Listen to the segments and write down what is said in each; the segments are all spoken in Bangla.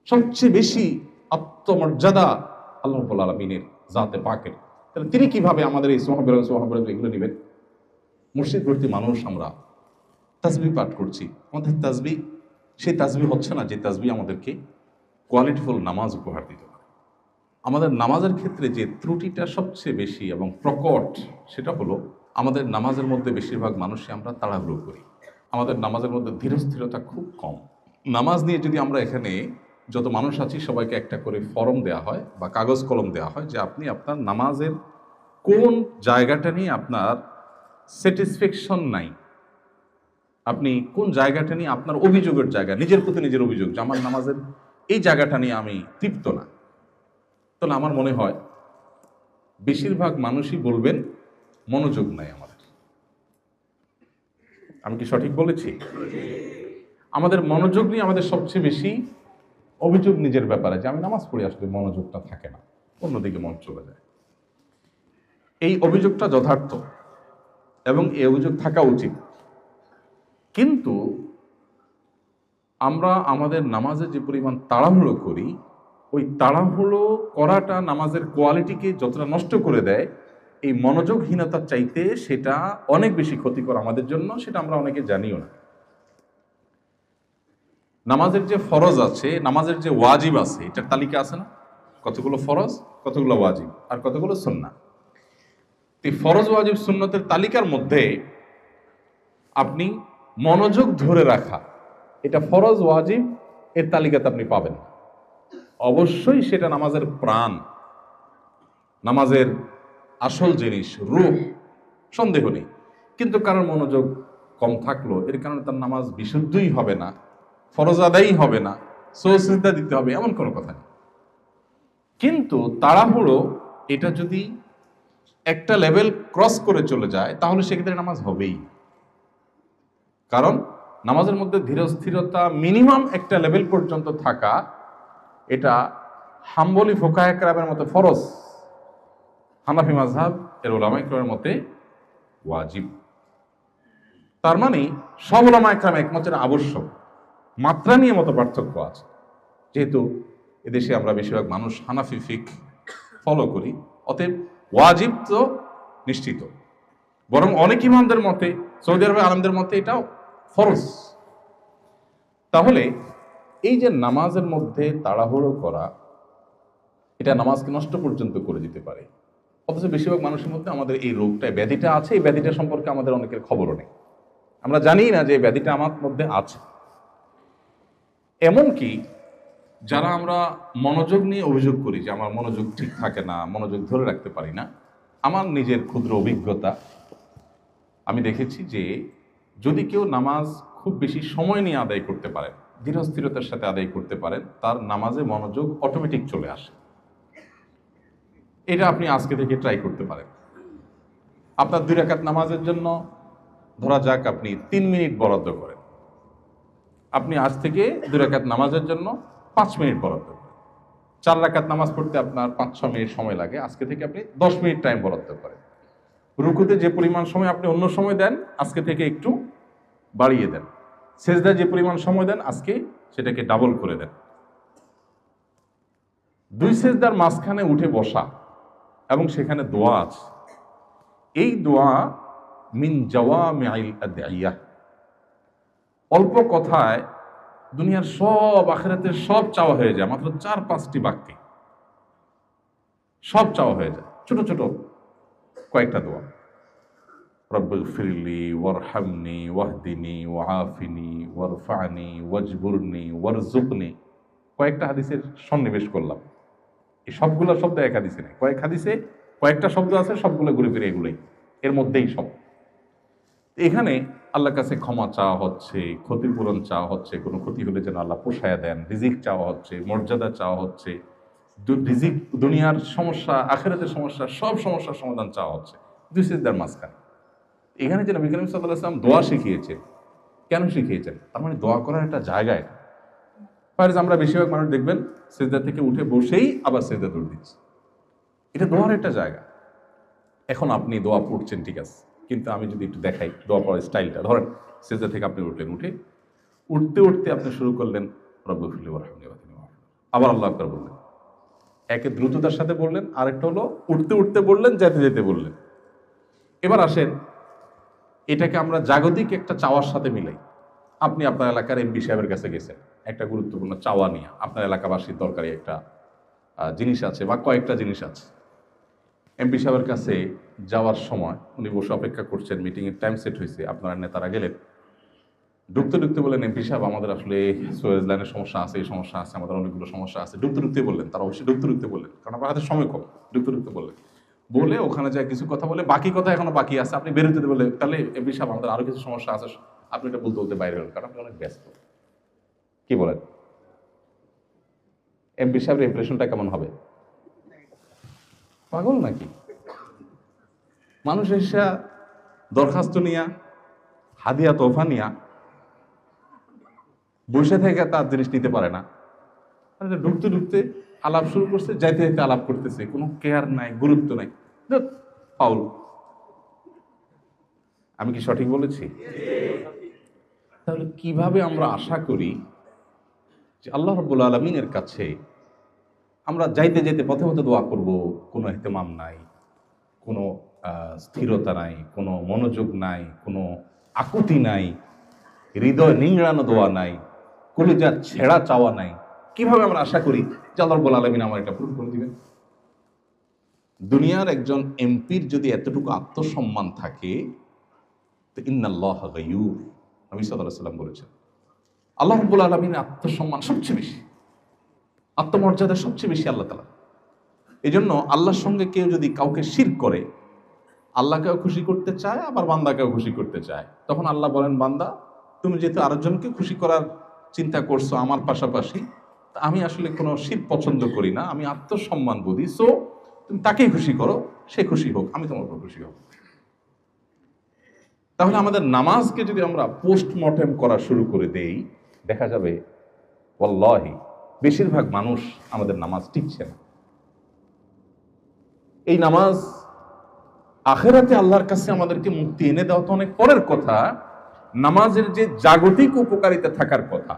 সবচেয়ে বেশি আত্মমর্যাদা আল্লাহ রাব্বুল আলামিনের জাতে পাকের। তাহলে তিনি কিভাবে আমাদের এই সোহাবের এগুলো নেবেন? মসজিদ ভর্তি মানুষ আমরা তাসবিহ পাঠ করছি, আমাদের তাসবিহ সেই তাসবিহ হচ্ছে না যে তাসবিহ আমাদেরকে কোয়ালিটিফুল নামাজ উপহার দিতে পারে। আমাদের নামাজের ক্ষেত্রে যে ত্রুটিটা সবচেয়ে বেশি এবং প্রকট, সেটা হলো আমাদের নামাজের মধ্যে বেশিরভাগ মানুষই আমরা তাড়াহুড়ো করি। আমাদের নামাজের মধ্যে ধীরস্থিরতা খুব কম। নামাজ নিয়ে যদি আমরা এখানে যত মানুষ আছি সবাইকে একটা করে ফর্ম দেওয়া হয় বা কাগজ কলম দেওয়া হয় যে আপনি আপনার নামাজের কোন জায়গাটা নিয়ে আপনার স্যাটিসফ্যাকশন নাই, আপনি কোন জায়গাটা নিয়ে আপনার অভিযোগের জায়গা, নিজের প্রতি নিজের অভিযোগ যে আমার নামাজের এই জায়গাটা নিয়ে আমি তৃপ্ত না, তাহলে আমার মনে হয় বেশিরভাগ মানুষই বলবেন মনোযোগ নাই আমাদের। আমি কি সঠিক বলেছি? আমাদের মনোযোগ নিয়ে আমাদের সবচেয়ে বেশি অভিযোগ নিজের ব্যাপারে, যে আমি নামাজ পড়ি আসলে মনোযোগটা থাকে না, অন্যদিকে মন চলে যায়। এই অভিযোগটা যথার্থ এবং এই অভিযোগ থাকা উচিত, কিন্তু আমরা আমাদের নামাজে যে পরিমাণ তাড়াহুড়ো করি, ওই তাড়াহুড়ো করাটা নামাজের কোয়ালিটিকে যতটা নষ্ট করে দেয়, এই মনোযোগহীনতার চাইতে সেটা অনেক বেশি ক্ষতিকর আমাদের জন্য, সেটা আমরা অনেকে জানিও না। নামাজের যে ফরজ আছে, নামাজের যে ওয়াজিব আছে, এটার তালিকা আছে না? কতগুলো ফরজ, কতগুলো ওয়াজিব, আর কতগুলো সুন্নাহ। এই ফরজ ওয়াজিব সুন্নতের তালিকার মধ্যে আপনি মনোযোগ ধরে রাখা, এটা ফরজ ওয়াজিব এর তালিকাতে আপনি পাবেন। অবশ্যই সেটা নামাজের প্রাণ, নামাজের আসল জিনিস, রূহ, সন্দেহ নেই। কিন্তু কারণ মনোযোগ কম থাকলো, এর কারণে তার নামাজ বিশুদ্ধই হবে না, ফরজ আদায়ই হবে না, সুজদা দিতে হবে, এমন কোনো কথা নেই। কিন্তু তাড়াহুড়ো এটা যদি একটা লেভেল ক্রস করে চলে যায়, তাহলে সেক্ষেত্রে নামাজ হবেই। কারণ নামাজের মধ্যে ধীরস্থিরতা মিনিমাম একটা লেভেল পর্যন্ত থাকা, এটা হাম্বলি ফুকাহে কেরামের মতে ফরজ, হানাফি মাযহাব এর উলামায়ে কেরামের মতে ওয়াজিব। তার মানে সব উলামায়ে কেরাম একমত এটা আবশ্যক। মাত্রা নিয়ে মত পার্থক্য আছে। যেহেতু এদেশে আমরা বেশিরভাগ মানুষ হানাফি ফিকহ ফলো করি, অতএব ওয়াজিব তো নিশ্চিত। বরং অনেক ইমামদের মতে, সৌদি আরবের আলেমদের মতে এটাও ফরজ। তাহলে এই যে নামাজের মধ্যে তাড়াহুড়ো করা, এটা নামাজকে নষ্ট পর্যন্ত করে দিতে পারে। অথচ বেশিরভাগ মানুষের মধ্যে আমাদের এই রোগটা, ব্যাধিটা আছে। এই ব্যাধিটা সম্পর্কে আমাদের অনেকের খবরও নেই, আমরা জানি না যে ব্যাধিটা আমার মধ্যে আছে। এমনকি যারা আমরা মনোযোগ নিয়ে অভিযোগ করি যে আমার মনোযোগ ঠিক থাকে না, মনোযোগ ধরে রাখতে পারি না, আমার নিজের ক্ষুদ্র অভিজ্ঞতা, আমি দেখেছি যে যদি কেউ নামাজ খুব বেশি সময় নিয়ে আদায় করতে পারেন, ধীরস্থিরতার সাথে আদায় করতে পারেন, তার নামাজে মনোযোগ অটোমেটিক চলে আসে। এটা আপনি আজকে থেকে ট্রাই করতে পারেন। আপনার 2 রাকাত নামাজের জন্য ধরা যাক আপনি 3 মিনিট বরাদ্দ করেন, আপনি আজ থেকে 2 রাকাত নামাজের জন্য 5 মিনিট বরাদ্দ করেন। 4 রাকাত নামাজ পড়তে আপনার 5-6 মিনিট সময় লাগে, আজকে থেকে আপনি 10 মিনিট টাইম বরাদ্দ করেন। রুকুতে যে পরিমাণ সময় আপনি অন্য সময় দেন, আজকে থেকে একটু বাড়িয়ে দেন। সেজদায় যে পরিমাণ সময় দেন, আজকে সেটাকে ডাবল করে দেন। 2 সেজদার মাঝখানে উঠে বসা এবং সেখানে দোয়া আছে। এই দোয়া মিন জাওয়ামিআল আদইয়া, অল্প কথায় দুনিয়ার সব, আখিরাতের সব চাওয়া হয়ে যায় মাত্র 4-5টি বাক্যে, সব চাওয়া হয়ে যায়। ছোট ছোট কয়েকটা দোয়া, রব্বিগফিরলি ওয়ারহামনি ওয়াহদিনি ওয়াআফিনি ওয়ারফানি ওয়াজবুরনি ওয়ারযুকনি। কয়েকটা হাদিসের সন্নিবেশ করলাম। এই সবগুলো শব্দ এক হাদিসে নেই, কয়েক হাদিসে কয়েকটা শব্দ আছে, সবগুলো ঘুরে ফিরে এগুলোই, এর মধ্যেই সব। এখানে আল্লাহর কাছে ক্ষমা চাওয়া হচ্ছে, ক্ষতিপূরণ চাওয়া হচ্ছে, কোনো ক্ষতি হলে যেন আল্লাহ পোষায়া দেন, রিজিক চাওয়া হচ্ছে, মর্যাদা চাওয়া হচ্ছে, রিজিক, দুনিয়ার সমস্যা, আখিরাতের সমস্যা, সব সমস্যার সমাধান চাওয়া হচ্ছে 2 সিজদার মাঝখানে। এখানে যে নবী করিম সাল্লাল্লাহু আলাইহি ওয়াসাল্লাম দোয়া শিখিয়েছেন, কেন শিখিয়েছেন? তার মানে দোয়া করার একটা জায়গা এটা। আমরা বেশিরভাগ মানুষ দেখবেন সিজদা থেকে উঠে বসেই আবার সিজদা দৌড় দিচ্ছে। এটা দোয়ার একটা জায়গা। এখন আপনি দোয়া পড়ছেন, ঠিক আছে, কিন্তু আমি যদি একটু দেখাই দোয়া পড়ার স্টাইলটা। ধরেন সিজদা থেকে আপনি উঠলেন, উঠতে উঠতে আপনি শুরু করলেন রব্বিগফিরলি ওয়ারহামনি ওয়াহদিনি ওয়াআফিনি। আবার আল্লাহু আকবার বললেন। একে দ্রুততার সাথে বললেন, আরেকটা হলো উঠতে উঠতে বললেন, যেতে যেতে বললেন। এবার আসেন, এটাকে আমরা জাগতিক একটা চাওয়ার সাথে মিলাই। আপনি আপনার এলাকার এমপি সাহেবের কাছে গেছেন একটা গুরুত্বপূর্ণ চাওয়া নিয়ে, আপনার এলাকাবাসীর দরকারি একটা জিনিস আছে বা কয়েকটা জিনিস আছে। এমপি সাহেবের কাছে যাওয়ার সময় উনি বসে অপেক্ষা করছেন, মিটিংয়ের টাইম সেট হয়েছে, আপনারা নেতারা গেলেন। ঢুকতে ঢুকতে বললেন, এমপি সাহেব আমাদের আসলে সুয়েজ লাইনের সমস্যা আছে, এই সমস্যা আছে, আমাদের অনেকগুলো সমস্যা আছে। ঢুকতে ঢুকতে বললেন, তারা অবশ্যই ঢুকতে ঢুকতে বললেন, কারণ আপনার হাতে সময় কম। ঢুকতে ঢুকতে বললেন, বলে ওখানে যায় কিছু কথা বলে, বাকি কথা এখনো বাকি আছে, আপনি বেরোতে বলে, তাহলে এমপি সাহেব আমাদের আরো কিছু সমস্যা আছে, আপনি এটা বলতে বলতে বাইরে হলেন, কারণ আপনি অনেক ব্যস্ত। কি বলেন, এমপি সাহেবের ইমপ্রেশনটা কেমন হবে? পাগল নাকি? মানুষ এসে দরখাস্ত নিয়া, হাদিয়া তোফা নিয়া বসে থেকে তার জিনিস নিতে পারে না। ঢুকতে ঢুকতে আলাপ শুরু করছে, যাইতে যাইতে আলাপ করতেছে, কোনো কেয়ার নাই, গুরুত্ব নাই। ফাউল। আমি কি সঠিক বলেছি? তাহলে কিভাবে আমরা আশা করি যে আল্লাহ রাব্বুল আলামিনের কাছে আমরা যাইতে যাইতে পথে পথে দোয়া করব, কোনো ইহতিমাম নাই, কোনো স্থিরতা নাই, কোনো মনোযোগ নাই, কোনো আকুতি নাই, হৃদয় নিংড়ানো দোয়া নাই, কলিজা ছেঁড়া চাওয়া নাই। কিভাবে আমরা আশা করি যে আল্লাহ রাব্বুল আলামিন আমার এটা পূরণ করে দিবেন? দুনিয়ার একজন এমপির যদি এতটুকু আত্মসম্মান থাকে, তো ইন্নাল্লাহ গায়ুর, নবী সাল্লাল্লাহু আলাইহি ওয়াসাল্লাম বলেছেন, আল্লাহ রাব্বুল আলামিনের আত্মসম্মান সবচেয়ে বেশি, আত্মমর্যাদা সবচেয়ে বেশি আল্লাহ তাআলা। এই জন্য আল্লাহর সঙ্গে কেউ যদি কাউকে শিরক করে, আল্লাহকেও খুশি করতে চায়, আবার বান্দাকেও খুশি করতে চায়, তখন আল্লাহ বলেন, বান্দা তুমি যেহেতু আরেকজনকে খুশি করার চিন্তা করছো আমার পাশাপাশি, আমি আসলে কোনো শিরক পছন্দ করি না, আমি আত্মসম্মান বুঝি, সো তুমি তাকেই খুশি করো, সে খুশি হোক, আমি তোমার উপর খুশি হব। তাহলে আমাদের নামাজকে যদি আমরা পোস্টমর্টেম করা শুরু করে দেই, দেখা যাবে ওয়াল্লাহি বেশিরভাগ মানুষ আমাদের নামাজ টিকছে না। এই নামাজ আখিরাতে আল্লাহর কাছে আমাদেরকে মুক্তি এনে দেওয়া তো অনেক পরের কথা, নামাজের যে জাগতিক উপকারিতা থাকার কথা,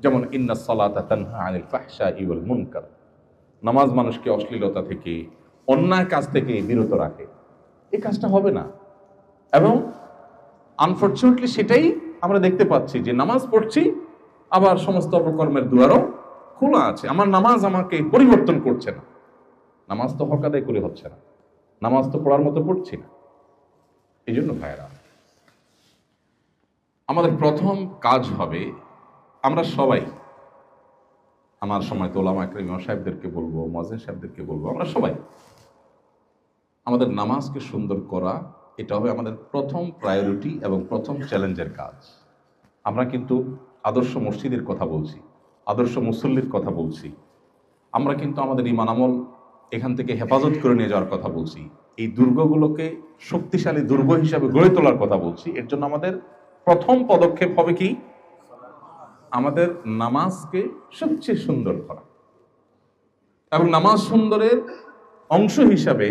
যেমন ইন্নাস সালাতা তানহা আনিল ফাহশাই ওয়াল মুনকার, নামাজ মানুষকে অশ্লীলতা থেকে, অন্যায় কাজ থেকে বিরত রাখে, এই কাজটা হবে না। এবং আনফরচুনেটলি সেটাই আমরা দেখতে পাচ্ছি, যে নামাজ পড়ছি, আবার সমস্ত অপকর্মের দুয়ারও খোলা আছে। আমার নামাজ আমাকে পরিবর্তন করছে না, নামাজ তো হক আদায় করে হচ্ছে না, নামাজ তো পড়ার মতো পড়ছি না। এই জন্য ভাইয়েরা, আমাদের প্রথম কাজ হবে, আমরা সবাই, আমার সময় তো ওলামা ইকরাম সাহেবদেরকে বলবো, মুয়াজ্জিন সাহেবদেরকে বলবো, আমরা সবাই আমাদের নামাজকে সুন্দর করা, এটা হবে আমাদের প্রথম প্রায়োরিটি এবং প্রথম চ্যালেঞ্জের কাজ। আমরা কিন্তু আদর্শ মসজিদের কথা বলছি, আদর্শ মুসল্লির কথা বলছি, আমরা কিন্তু আমাদের ঈমান আমল এখান থেকে হেফাজত করে নিয়ে যাওয়ার কথা বলছি, এই দুর্গগুলোকে শক্তিশালী দুর্গ হিসাবে গড়ে তোলার কথা বলছি। এর জন্য আমাদের প্রথম পদক্ষেপ হবে কি? আমাদের নামাজকে সবচেয়ে সুন্দর করা। এবং নামাজ সুন্দরের অংশ হিসাবে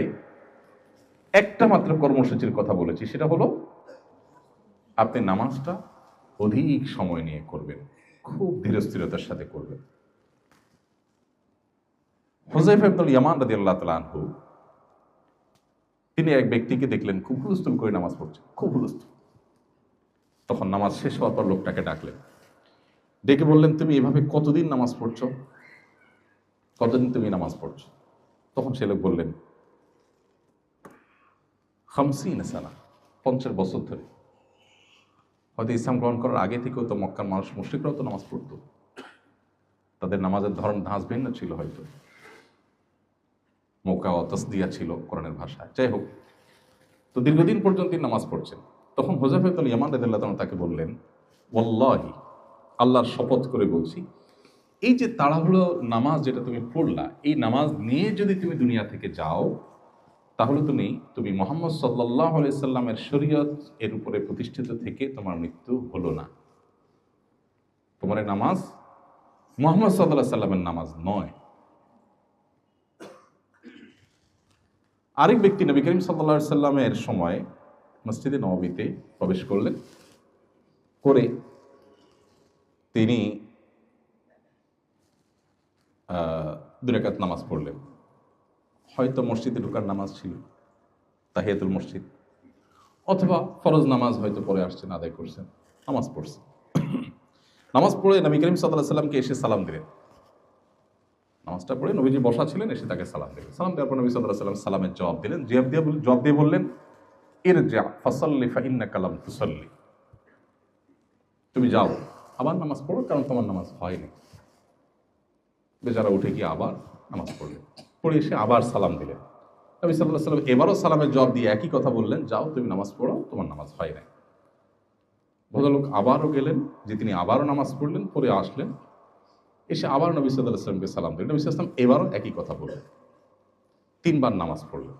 একটা মাত্র কর্মসূচির কথা বলেছি, সেটা হলো আপনি নামাজটা অধিক সময় নিয়ে করবেন, খুব ধীরস্থিরতার সাথে করবেন। হুযায়ফা ইবনুল ইয়ামান রাদিয়াল্লাহু তাআলা আনহু, তিনি এক ব্যক্তিকে দেখলেন খুব হুলস্থুল করে নামাজ পড়ছে, খুব হুলস্থুল। তখন নামাজ শেষ হওয়ার পর লোকটাকে ডাকলেন, ডেকে বললেন, তুমি এভাবে কতদিন নামাজ পড়ছো? কতদিন তুমি নামাজ পড়ছো? তখন সে লোক বললেন, 50 সানা, 50 বছর ধরে। হয়তো ইসলাম গ্রহণ করার আগে থেকেও তো মক্কার মানুষ, মুশরিকরাও তো নামাজ পড়তো, তাদের নামাজের ধরন ধাঁচ ভিন্ন ছিল, হয়তো মৌকা ও তাসদিয়া ছিল কোরআনের ভাষায়। যাই হোক, তো দীর্ঘদিন পর্যন্ত তিনি নামাজ পড়ছেন। তখন হুযায়ফা ইবনুল ইয়ামান রাদিয়াল্লাহু তাআলা তাকে বললেন, ওয়াল্লাহি, আল্লাহর শপথ করে বলছি, এই যে তাড়াহুড়ো নামাজ যেটা তুমি পড়লা, এই নামাজ নিয়ে যদি তুমি দুনিয়া থেকে যাও, তাহলে তুমি মুহাম্মদ সাল্লাল্লাহু আলাইহি সাল্লামের শরীয়ত এর উপরে প্রতিষ্ঠিত থেকে তোমার মৃত্যু হলো না। তোমার এই নামাজ মুহাম্মদ সাল্লাল্লাহু আলাইহি সাল্লামের নামাজ নয়। আরেক ব্যক্তি নবী করিম সাল্লাল্লাহু আলাইহি সাল্লামের সময় মসজিদে নববীতে প্রবেশ করলেন, করে তিনি দুই রাকাত নামাজ পড়লেন, হয়তো মসজিদে ঢোকার নামাজ ছিল, তাহিয়াতুল মসজিদ, অথবা ফরজ নামাজ হয়তো পরে আসছেন, আদায় করছেন, নামাজ পড়ছেন। নামাজ পড়ে নবী করিম সাল্লাল্লাহু আলাইহি সাল্লামকে এসে সালাম দিলেন। নামাজটা পড়ে নবীজি বসা ছিলেন, এসে তাকে সালাম দিলেন। সালাম দেওয়ার পর নবী সাল্লাল্লাহু আলাইহি সাল্লাম সালামের জবাব দিলেন। জবাব দিয়ে বললেন, ইরজা ফাসাল্লি ফাইন্নাকা লাম তুসাল্লি, তুমি যাও আবার নামাজ পড়ো, কারণ তোমার নামাজ হয়নি। বেচারা উঠে গিয়ে আবার নামাজ পড়লেন, পড়ে এসে আবার সালাম দিলেন। নবী সাল্লাল্লাহু আলাইহি সাল্লাম এবারও সালামের জবাব দিয়ে একই কথা বললেন, যাও তুমি নামাজ পড়ো, তোমার নামাজ হয় নাই। ভদ্রলোক আবারও গেলেন, যে তিনি আবারও নামাজ পড়লেন, পরে আসলেন, এসে আবার নবী সাল্লাল্লাহু আলাইহি সাল্লামকে সালাম দিলেন। নবী সাল্লাল্লাহু আলাইহি সাল্লাম এবারও একই কথা বললেন, 3 বার নামাজ পড়লেন।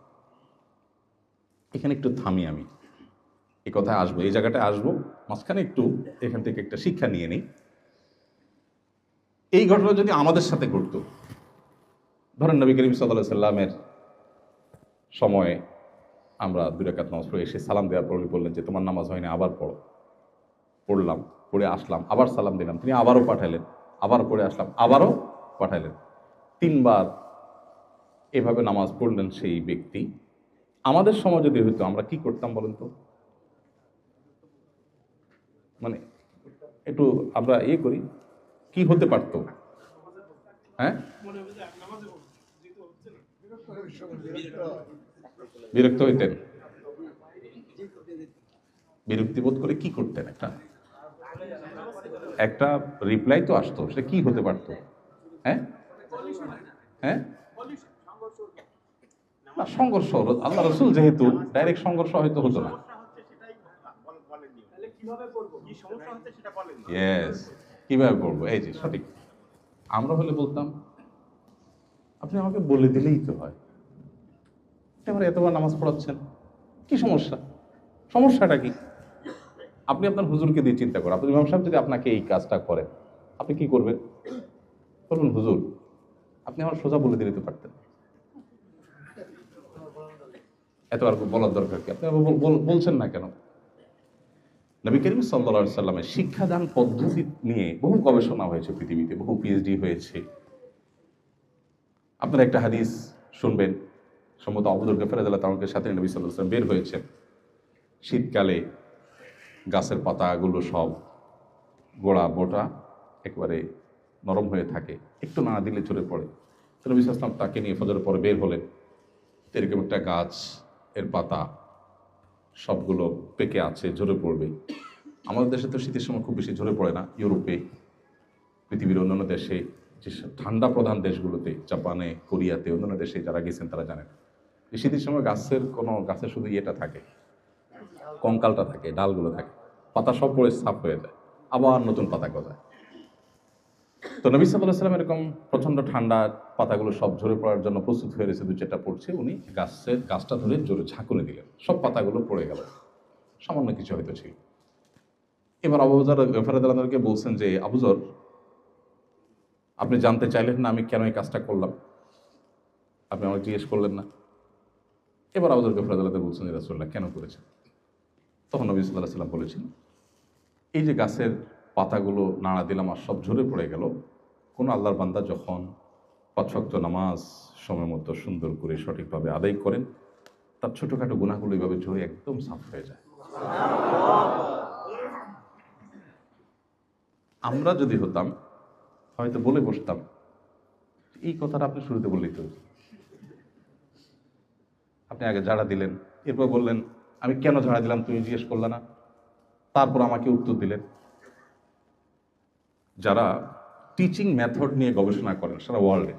এখানে একটু থামি, আমি এই কথায় আসবো, এই জায়গাটায় আসবো, মাঝখানে একটু এখান থেকে একটা শিক্ষা নিয়ে নিই। এই ঘটনা যদি আমাদের সাথে ঘটতো, ধরেন নবী করিম সাল্লাল্লাহু আলাইহি সাল্লামের সময়ে আমরা 2 রাকাত নামাজ পড়ে এসে সালাম দেওয়ার পর বললেন যে তোমার নামাজ হয়নি, আবার পড়ো। পড়লাম, পড়ে আসলাম, আবার সালাম দিলাম, তিনি আবারও পাঠাইলেন, আবার পড়ে আসলাম, আবারও পাঠাইলেন। 3 বার এভাবে নামাজ পড়লেন সেই ব্যক্তি। আমাদের সময় যদি হইতো আমরা কি করতাম বলেন তো? মানে একটু আমরা করি, কি হতে পারত? হ্যাঁ, বিরক্ত হইতেন, বিরক্তি বোধ করে কি করতেন? একটা রিপ্লাই তো আসতো, সেটা কি হতে পারতো? হ্যাঁ হ্যাঁ, না সংঘর্ষ, আল্লাহ রসুল যেহেতু, ডাইরেক্ট সংঘর্ষ হয়তো হতো না। ইয়েস, কিভাবে পড়বো, এই যে সঠিক। আমরা হলে বলতাম আপনি আমাকে বলে দিলেই তো হয়, এবার এতবার নামাজ পড়াচ্ছেন, কি সমস্যা, সমস্যাটা কি? আপনি আপনার হুজুরকে দিয়ে চিন্তা করেন, আপনি ইমাম সাহেব যদি আপনাকে এই কাজটা করেন, আপনি কি করবেন? বলবেন হুজুর আপনি আমার সোজা বলে দিলে তো পারতেন, এত আর বলার দরকার কি, আপনি বলছেন না কেন? নবী করিম সাল্লাল্লাহু আলাইহি সাল্লামের শিক্ষাদান পদ্ধতি নিয়ে বহু গবেষণা হয়েছে পৃথিবীতে, বহু পিএইচডি হয়েছে। আপনারা একটা হাদিস শুনবেন, সম্ভবত আবু যর গফার রাদিয়াল্লাহু তাআলার সাথে নবী সাল্লাল্লাহু আলাইহি সাল্লাম বের হয়েছেন। শীতকালে গাছের পাতাগুলো সব গোড়া বোটা একেবারে নরম হয়ে থাকে, একটু নাড়া দিলে ঝরে পড়ে। তো নবী সাল্লাল্লাহু আলাইহি সাল্লাম তাকে নিয়ে ফজরের পরে বের হলেন। এরকম একটা গাছ, এর পাতা সবগুলো পেকে আছে, ঝরে পড়বে। আমাদের দেশে তো শীতের সময় খুব বেশি ঝরে পড়ে না, ইউরোপে, পৃথিবীর অন্যান্য দেশে, যে ঠান্ডা প্রধান দেশগুলোতে, জাপানে, কোরিয়াতে, অন্যান্য দেশে যারা গেছেন তারা জানেন এই শীতের সময় গাছের শুধু ইয়েটা থাকে, কঙ্কালটা থাকে, ডালগুলো থাকে, পাতা সব পড়ে সাফ হয়ে যায়, আবার নতুন পাতা গজায়। তো নবী সাল্লাল্লাহু আলাইহি সাল্লাম এরকম প্রচন্ড ঠান্ডা, পাতাগুলো সব ঝরে পড়ার জন্য প্রস্তুত হয়ে রয়েছে, 2-4টা পড়ছে, উনি গাছটা ধরে জোরে ঝাঁকুনি দিলেন, সব পাতাগুলো পড়ে গেল, সামান্য কিছু হয়তো ছিল। এবার আবু যর গফার রাদিয়াল্লাহু আনহুকে বলছেন যে আবু যর, আপনি জানতে চাইলেন না আমি কেন এই কাজটা করলাম, আপনি আমাকে জিজ্ঞেস করলেন না। এবার আবু যর গফার রাদিয়াল্লাহু আনহু বলছেন, রাসূলুল্লাহ কেন করেছেন? তখন নবী সাল্লাল্লাহু আলাইহি সাল্লাম বলেছেন, এই যে গাছের পাতাগুলো নাড়া দিলাম আর সব ঝরে পড়ে গেল, কোন আল্লাহর বান্দা যখন 5 ওয়াক্ত নামাজ সময় মতো সুন্দর করে সঠিকভাবে আদায় করেন, তার ছোটখাটো গুনাহগুলো এইভাবে ঝরে একদম সাফ হয়ে যায়। আমরা যদি হতাম হয়তো বলে বসতাম, এই কথাটা আপনি শুরুতে বললেই তো, আপনি আগে ঝাড়া দিলেন, এরপর বললেন আমি কেন ঝাড়া দিলাম তুমি জিজ্ঞেস করলে না, তারপর আমাকে উত্তর দিলেন। যারা টিচিং মেথড নিয়ে গবেষণা করেন সারা ওয়ার্ল্ডে,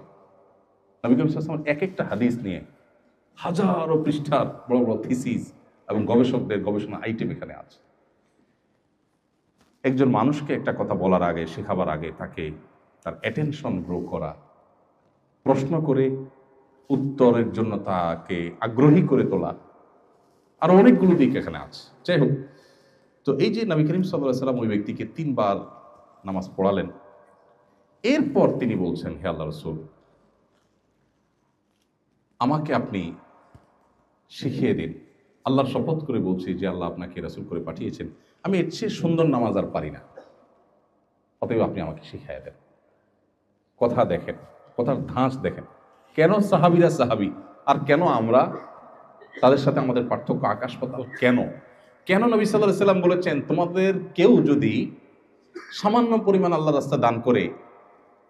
নবী করিম সাল্লাল্লাহু আলাইহি ওয়াসাল্লাম এক একটা হাদিস নিয়ে হাজারো পৃষ্ঠার বড় বড় থিসিস এবং গবেষকদের গবেষণা আইটেম এখানে আছে। একজন মানুষকে একটা কথা বলার আগে, শেখাবার আগে তাকে তার অ্যাটেনশন গ্রো করা, প্রশ্ন করে উত্তরের জন্য তাকে আগ্রহী করে তোলা, আরো অনেকগুলো দিক এখানে আছে। যাই হোক, তো এই যে নবী করিম সাল্লাল্লাহু আলাইহি ওয়াসাল্লাম ওই ব্যক্তিকে 3 বার নামাজ পড়ালেন, এরপর তিনি বলছেন, হে আল্লাহ রাসূল, আমাকে আপনি শিখিয়ে দিন, আল্লাহর শপথ করে বলছি যে আল্লাহ আপনাকে রাসূল করে পাঠিয়েছেন, আমি এর চেয়ে সুন্দর নামাজ আর পারি না, অতএব আপনি আমাকে শিখিয়ে দেন। কথা দেখেন, কথার ধাঁচ দেখেন, কেন সাহাবীরা সাহাবী আর কেন আমরা, তাদের সাথে আমাদের পার্থক্য আকাশ পাতাল। কেন কেন নবী সাল্লাল্লাহু আলাইহি সাল্লাম বলেছেন, তোমাদের কেউ যদি সামান্য পরিমাণ আল্লাহ রাস্তা দান করে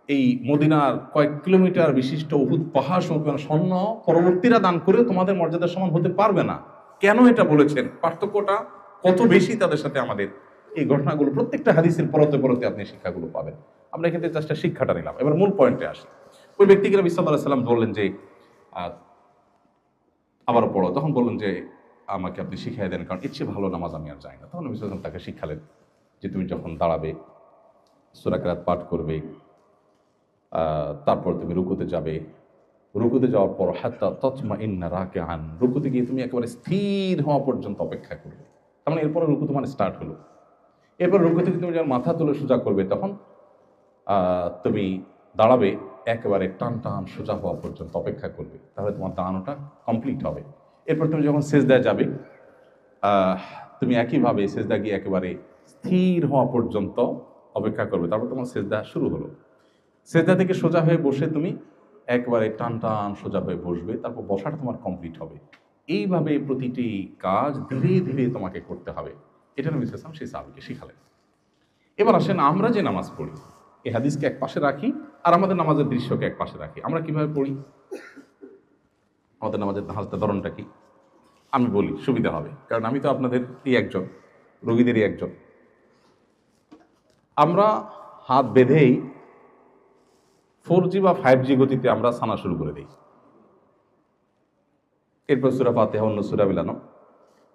এই মদিনার কয়েক কিলোমিটার বিশিষ্ট উহুদ পাহাড় সমপরিমাণ স্বর্ণ পরবর্তীরা দান করে তোমাদের মর্যাদার সমান হতে পারবে না। কেন এটা বলেছেন, পার্থক্যটা কত বেশি তাদের সাথে আমাদের। এই ঘটনাগুলো প্রত্যেকটা হাদিসের পরতে পরতে আপনি শিক্ষাগুলো পাবেন। আমরা এখান থেকে জাস্ট শিক্ষাটা নিলাম, এবার মূল পয়েন্টে আসি। ওই ব্যক্তিকে নবী সাল্লাল্লাহু আলাইহি সাল্লাম বললেন যে আবারও পড়ো, তখন বললেন যে আমাকে আপনি শিখিয়ে দেন, কারণ এর চেয়ে ভালো নামাজ আমি আর যাই না। তখন নবী সাল্লাল্লাহু আলাইহি সাল্লাম তাকে শিখালেন যে তুমি যখন দাঁড়াবে সূরা কিরাত পাঠ করবে, তারপর তুমি রুকুতে যাবে, রুকুতে যাওয়ার পর হাত্তা তাতমাইন্না রাকিআন, রুকুতে গিয়ে তুমি একেবারে স্থির হওয়া পর্যন্ত অপেক্ষা করবে। তার মানে এরপরে রুকু তোমার স্টার্ট হলো। এরপর রুকু থেকে তুমি যখন মাথা তুলে সোজা করবে, তখন তুমি দাঁড়াবে, একেবারে টান টান সোজা হওয়া পর্যন্ত অপেক্ষা করবে, তাহলে তোমার দাঁড়ানোটা কমপ্লিট হবে। এরপর তুমি যখন সেজদায় যাবে, তুমি একইভাবে সেজদা গিয়ে একেবারে স্থির হওয়া পর্যন্ত অপেক্ষা করবে, তারপর তোমার সেজদা শুরু হলো। সেজদা থেকে সোজা হয়ে বসে তুমি একবারে টান টান সোজা হয়ে বসবে, তারপর বসাটা তোমার কমপ্লিট হবে। এইভাবে প্রতিটি কাজ ধীরে ধীরে তোমাকে করতে হবে। এটা নবী সাল্লাল্লাহু আলাইহি ওয়াসাল্লাম সেই সাহাবীকে শিখালেন। এবার আসেন আমরা যে নামাজ পড়ি, এই হাদিসকে এক পাশে রাখি আর আমাদের নামাজের দৃশ্যকে এক পাশে রাখি। আমরা কিভাবে পড়ি, আমাদের নামাজের ধরনটা কি আমি বলি, সুবিধা হবে, কারণ আমি তো আপনাদের একজন, রোগীদেরই একজন। আমরা হাত বেঁধেই 4G বা 5G গতিতে আমরা সানা শুরু করে দিই। এরপর সূরা ফাতিহা, অন্য সূরা মিলানো।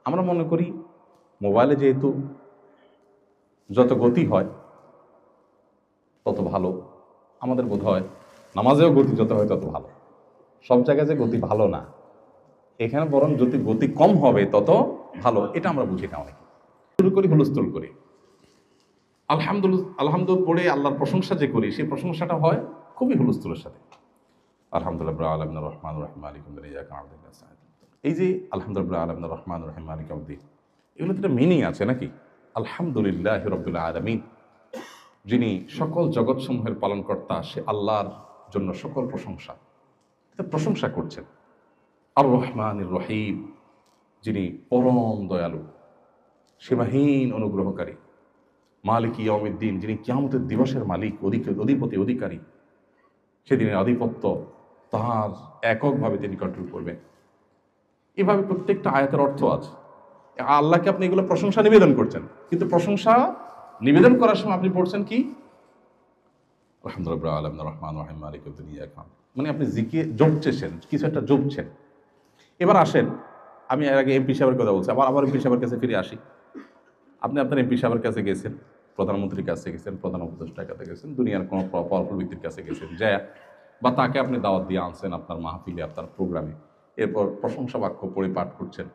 আমরা মনে করি মোবাইলে যেহেতু যত গতি হয় তত ভালো, আমাদের বোধ হয় নামাজেও গতি যত হয় তত ভালো। সব জায়গায় যে গতি ভালো না, এখানে বরং যদি গতি কম হবে তত ভালো, এটা আমরা বুঝি না। অনেকে শুরু করি হুলস্থুল করি, আলহামদুলিল্লাহ পড়ে আল্লাহর প্রশংসা যে করি, সেই প্রশংসাটা হয় খুবই হুলস্থুলের সাথে। আলহামদুলিল্লাহ রাব্বিল আলামিন রহমানির রহিম মালিকিল ইয়াউমিদ্দিন ইয়াকা না'বুদু ওয়া ইয়াকা নাস্তাঈন। এই যে আলহামদুলিল্লাহ রাব্বিল আলামিন রহমানির রহিম মালিকিল ইয়াউমিদ্দিন, এগুলোতে একটা মিনিং আছে নাকি? আলহামদুলিল্লাহি রাব্বিল আলামিন, যিনি সকল জগৎসমূহের পালনকর্তা, সে আল্লাহর জন্য সকল প্রশংসা, এটা প্রশংসা করছেন। আর রহমানির রহিম, যিনি পরম দয়ালু, সীমাহীন অনুগ্রহকারী। মালিক ইয়াউমিদ্দিন, যিনি কিয়ামতের দিবসের মালিক, অধিপতি, অধিকারী। সেদিনের আধিপত্য তাহার এককভাবে তিনি কন্ট্রোল করবেন। এভাবে প্রত্যেকটা আয়াতের অর্থ আছে। আল্লাহকে আপনি এগুলো প্রশংসা নিবেদন করছেন, কিন্তু প্রশংসা নিবেদন করার সময় আপনি পড়ছেন কি? আলহামদুলিল্লাহ রাব্বিল আলামিন রহমানির রহিম মালিকিল ইয়াউমিদ্দিন ইয়াকা না'বুদু, মানে আপনি জপছেন, কিছু একটা জপছেন। এবার আসেন, আমি এর আগে এমপি সাহেবের কথা বলছি, আবার এমপি সাহেবের কাছে ফিরে আসি। আপনি আপনার এমপি সাহেবের কাছে গেছেন, প্রধানমন্ত্রীর কাছে গেছেন, প্রধান উপদেষ্টার কাছে গেছেন, দুনিয়ার কোনো পাওয়ারফুল ব্যক্তির কাছে গেছেন, যায় বা তাকে আপনি দাওয়াত দিয়ে আনছেন আপনার মাহফিলে, আপনার প্রোগ্রামে। এরপর প্রশংসা বাক্য পড়ে পাঠ করছেন।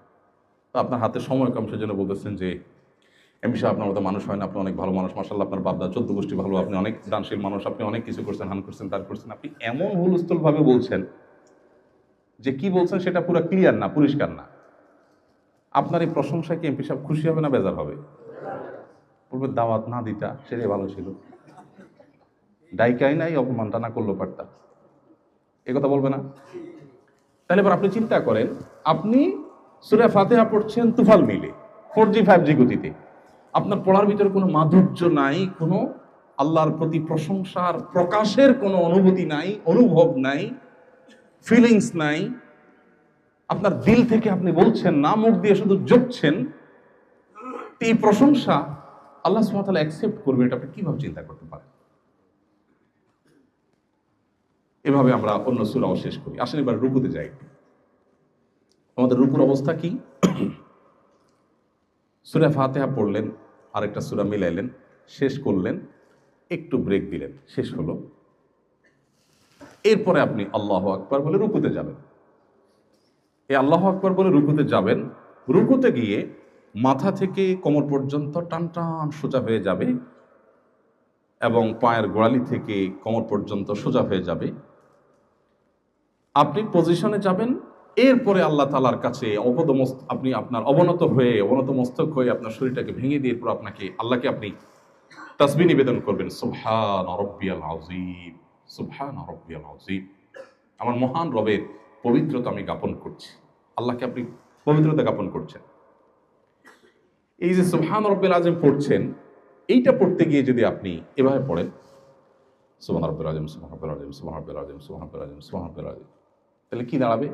তো আপনার হাতে সময় কম, সেজন্য বলতেছেন যে এমপি সাহেব আপনার মতো মানুষ হয় না, আপনি অনেক ভালো মানুষ, মাশাআল্লাহ আপনার বাপদা 14 গোষ্ঠী ভালো, আপনি অনেক দানশীল মানুষ, আপনি অনেক কিছু করছেন, হান করছেন, তার করছেন। আপনি এমন হুলস্থুলভাবে বলছেন যে কি বলছেন সেটা পুরো ক্লিয়ার না, পরিষ্কার না। আপনার এই প্রশংসায় কি এমপি সাহেব খুশি হবে না বেজার হবে? বলবে দাওয়াত না দিতা সেটাই ভালো ছিল, ডাইকাই নাই, অপমানটা না করলেও পারতাম, এ কথা বলবে না? তাহলে এবার আপনি চিন্তা করেন, আপনি সূরা ফাতিহা পড়ছেন তুফাল মিলে 4G 5G গতিতে, আপনার পড়ার ভিতরে কোনো মাধুর্য নাই, কোনো আল্লাহর প্রতি প্রশংসার প্রকাশের কোনো অনুভূতি নাই, অনুভব নাই, ফিলিংস নাই। আপনার দিল থেকে আপনি বলছেন না, মুখ দিয়ে শুধু জপছেন। এই প্রশংসা আল্লাহ সুবহানাহু ওয়া তাআলা অ্যাকসেপ্ট করবে, এটা আপনি কিভাবে চিন্তা করতে পারেন? এভাবে আমরা অন্য সূরাও শেষ করি। আসেন এবার রুকুতে যাই। আমাদের রুকুর অবস্থা কি? সূরা ফাতিহা পড়লেন, আরেকটা সূরা মিলাইলেন, শেষ করলেন, একটু ব্রেক দিলেন, শেষ হলো। এরপরে আপনি আল্লাহু আকবার বলে রুকুতে যাবেন। এই আল্লাহু আকবার বলে রুকুতে যাবেন। রুকুতে গিয়ে মাথা থেকে কোমর পর্যন্ত টান টান সোজা হয়ে যাবে এবং পায়ের গোড়ালি থেকে কোমর পর্যন্ত সোজা হয়ে যাবে। আপনি পজিশনে যাবেন। এরপরে আল্লাহ তাআলার কাছে আপনি আপনার অবনত মস্তক হয়ে আপনার শরীরটাকে ভেঙে দিয়ে এরপর আপনাকে আল্লাহকে আপনি তাসবিহ নিবেদন করবেন, সুবহান রাব্বিয়াল আযীম, সুবহান রাব্বিয়াল আযীম, আমার মহান রবের পবিত্রতা আমি জ্ঞাপন করছি। আল্লাহকে আপনি পবিত্রতা জ্ঞাপন করছেন। এই যে সুবহান রাব্বিল আযীম পড়ছেন, এইটা পড়তে গিয়ে যদি আপনি এভাবে পড়েন সুবহান রাব্বিল আযীম, সুবহান রাব্বিল আযীম, সুবহান রাব্বিল আযীম, সুবহান রাব্বিল আযীম, সুবহান রাব্বিল আযীম, তাহলে কি দাঁড়াবে?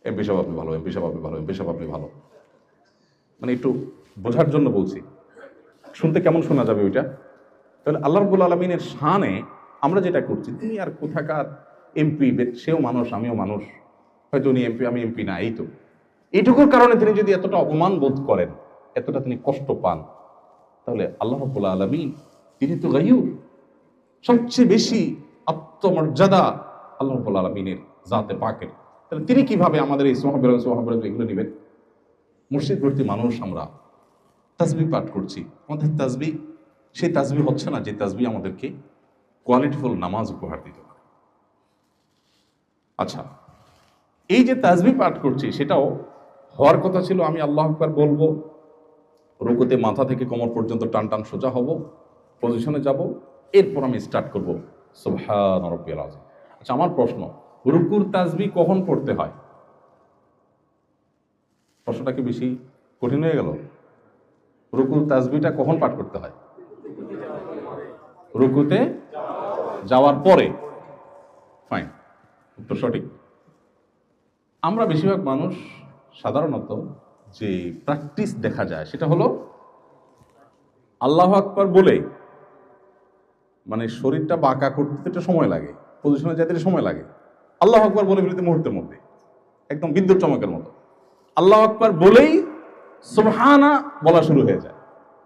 এমপি সাহেব আপনি ভালো, এমপি সাহেব আপনি ভালো, এমপি সাহেব আপনি ভালো। মানে একটু বোঝার জন্য বলছি, শুনতে কেমন শোনা যাবে ওইটা? তাহলে আল্লাহ রাব্বুল আলামিনের শানে আমরা যেটা করছি, তিনি আর কোথাকার এমপি, সেও মানুষ আমিও মানুষ, হয়তো উনি এমপি আমি এমপি না, এই তো এইটুকুর কারণে তিনি যদি এতটা অপমান বোধ করেন, এতটা তিনি কষ্ট পান, তাহলে আল্লাহ রাব্বুল আলামিন তিনি তো গায়ুব, সবচেয়ে বেশি আত্মমর্যাদা আল্লাহ রাব্বুল আলামিনের জাতে পাকের, তাহলে তিনি কিভাবে আমাদের এই সুবহানাল্লাহ এগুলো নেবেন? মুর্শিদ ভর্তি মানুষ আমরা, তাসবিহ পাঠ করছি, আমাদের তাসবিহ সেই তাসবিহ হচ্ছে না যে তাসবিহ আমাদেরকে কোয়ালিটিফুল নামাজ উপহার দিতে পারে। আচ্ছা, এই যে তাসবিহ পাঠ করছি সেটাও হওয়ার কথা ছিল আমি আল্লাহু আকবার বলবো, রুকুতে মাথা থেকে কোমর পর্যন্ত টান টান সোজা হব, পজিশনে যাব, এরপর আমি স্টার্ট করব সুবহান রাব্বিয়াল আযীম। আচ্ছা, আমার প্রশ্ন, রুকুর তাসবিহ কখন পড়তে হয়? প্রশ্নটা কি বেশি কঠিন হয়ে গেল? রুকুর তাসবিহটা কখন পাঠ করতে হয়? রুকুতে যাওয়ার পরে। ফাইন, উত্তর সঠিক। আমরা বেশিরভাগ মানুষ সাধারণত যে প্র্যাকটিস দেখা যায় সেটা হলো আল্লাহু আকবার বলে, মানে শরীরটা বাঁকা করতে একটু সময় লাগে, পজিশনে যেতে সময় লাগে, আল্লাহু আকবার বলে ফেলতে মুহূর্তের মধ্যে, একদম বিদ্যুৎ চমকের মতো আল্লাহু আকবার বলেই সুবহানা বলা শুরু হয়ে যায়।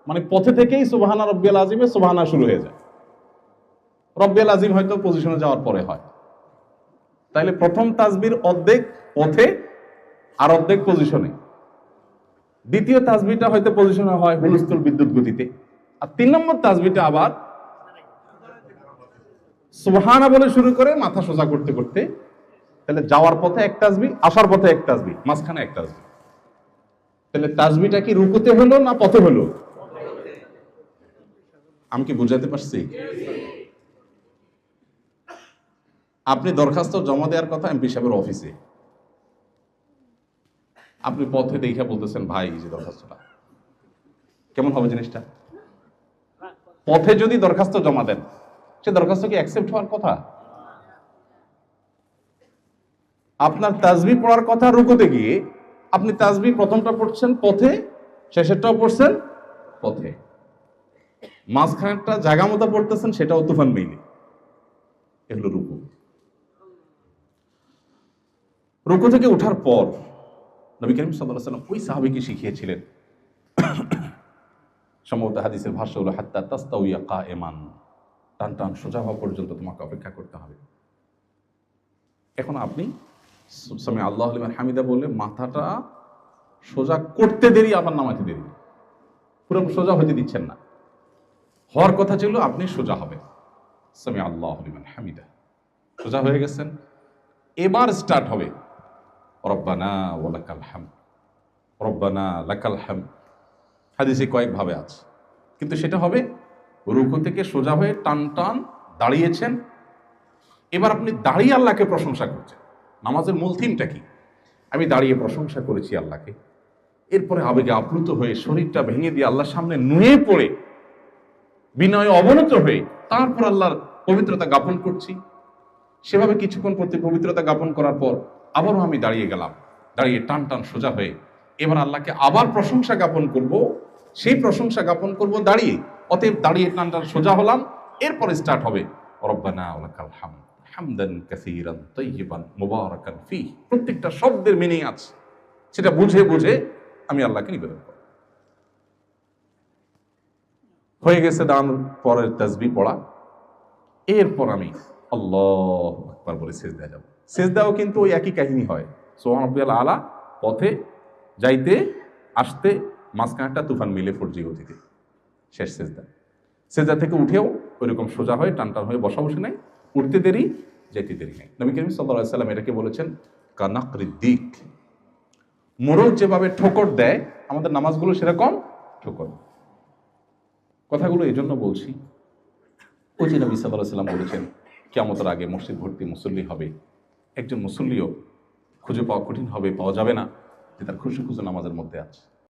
মানে পথে থেকেই সুবহানা রাব্বিয়াল আযীমে সুবহানা শুরু হয়ে যায়। রাব্বিয়াল আযীম হয়তো পজিশনে যাওয়ার পরে হয়। তাইলে প্রথম তাসবিহর অর্ধেক পথে আর অর্ধেক পজিশনে, দ্বিতীয় তাসবিহটা হয়তো পজিশনে হয় হুলস্থুল বিদ্যুৎ গতিতে, আর 3 নম্বর তাসবিহটা আবার সুবহানা বলে শুরু করে মাথা সোজা করতে করতে, তাহলে যাওয়ার পথে এক তাসবিহ, আসার পথে এক তাসবিহ, মাঝখানে এক তাসবিহ। তাহলে তাসবিহটা কি রুকুতে হলো না পথে হলো? আমি কি বুঝাতে পারছি? আপনি দরখাস্ত জমা দেওয়ার কথা এমপি সাহেবের অফিসে, আপনি পথে দেখে বলতেছেন ভাই এই যে দরখাস্তটা, কেমন হবে জিনিসটা? পথে যদি দরখাস্ত জমা দেন, সে দরখাস্ত কি অ্যাকসেপ্ট হওয়ার কথা? আপনার তাসবিহ পড়ার কথা রুকুতে গিয়ে, আপনি তাসবিহ প্রথমটা পড়ছেন পথে, শেষেরটাও পড়ছেন পথে, মাঝখানেরটা জায়গা মতো পড়তেছেন সেটাও তুফান মেইলে, এগুলো রুকু। রুকু থেকে ওঠার পর নবী করিম সাল্লাল্লাহু আলাইহি ওয়াসাল্লাম ওই সাহাবীকে শিখিয়েছিলেন, সম্ভবত হাদিসের ভাষ্য হলো হাত্তা তাস্তাউইয়া কায়েমান, টান টান সোজা হওয়া পর্যন্ত তোমাকে অপেক্ষা করতে হবে। এখন আপনি সামি আল্লাহু লিমান হামিদা বলে মাথাটা সোজা করতে দেরি, আবার নামাতে দেরি, পুরো সোজা হতে দিচ্ছেন না। হওয়ার কথা ছিল আপনি সোজা হবেন, সামি আল্লাহু লিমান হামিদা, সোজা হয়ে গেছেন, এবার স্টার্ট হবে রব্বানা ওয়া লাকাল হামদ, রব্বানা লাকাল হামদ। হাদিসে কয়েকভাবে আছে, কিন্তু সেটা হবে রুকু থেকে সোজা হয়ে টান টান দাঁড়িয়েছেন, এবার আপনি দাঁড়িয়ে আল্লাহকে প্রশংসা করছেন। নামাজের মূল থিমটা কি? আমি দাঁড়িয়ে প্রশংসা করেছি আল্লাহকে, এরপরে আবেগে আপ্লুত হয়ে শরীরটা ভেঙে দিয়ে আল্লাহর সামনে নুয়ে পড়ে বিনয়ে অবনত হয়ে তারপর আল্লাহর পবিত্রতা জ্ঞাপন করছি। সেভাবে কিছুক্ষণ প্রতি পবিত্রতা জ্ঞাপন করার পর আবারও আমি দাঁড়িয়ে গেলাম, দাঁড়িয়ে টান টান সোজা হয়ে এবার আল্লাহকে আবার প্রশংসা জ্ঞাপন করব, সেই প্রশংসা জ্ঞাপন করব দাঁড়িয়ে। অতএব দাঁড়িয়ে টান টান সোজা হলাম, এরপরে স্টার্ট হবে রব্বানা ওয়া লাকাল হামদ হামদান কাসীরান তাইয়িবান মুবারাকান ফীহ। প্রত্যেকটা শব্দের মিনিং আছে, সেটা বুঝে বুঝে আমি আল্লাহকে নিবেদন করব। হয়ে গেছে দাঁড়ানোর পরের তাসবিহ পড়া, এরপর আমি আল্লাহু আকবার বলে সিজদায় যাব। সিজদাও কিন্তু ওই একই কাহিনী হয়, সুবহান রাব্বিয়াল আলা, পথে যাইতে আসতে মাঝখানটা তুফান মিলে ফোরজি গতিতে শেষ সিজদা। সিজদা থেকে উঠেও ওইরকম সোজা হয়ে টান টান হয়ে বসা বসে নাই, উঠতে দেরি যেতে দেরি নাই। নবী করিম সাল্লাল্লাহু আলাইহি ওয়াসাল্লাম এটাকে বলেছেন কানাকরিদ দিক, মোরগ যেভাবে ঠোকর দেয় আমাদের নামাজগুলো সেরকম ঠোকর। কথাগুলো এই জন্য বলছি, ওই যে নবী সাল্লাল্লাহু আলাইহি সাল্লাম বলেছেন কিয়ামতের আগে মসজিদ ভর্তি মুসল্লি হবে, একজন মুসল্লিও খুঁজে পাওয়া কঠিন হবে, পাওয়া যাবে না যে তার খুশু খুশু নামাজের মধ্যে আছে।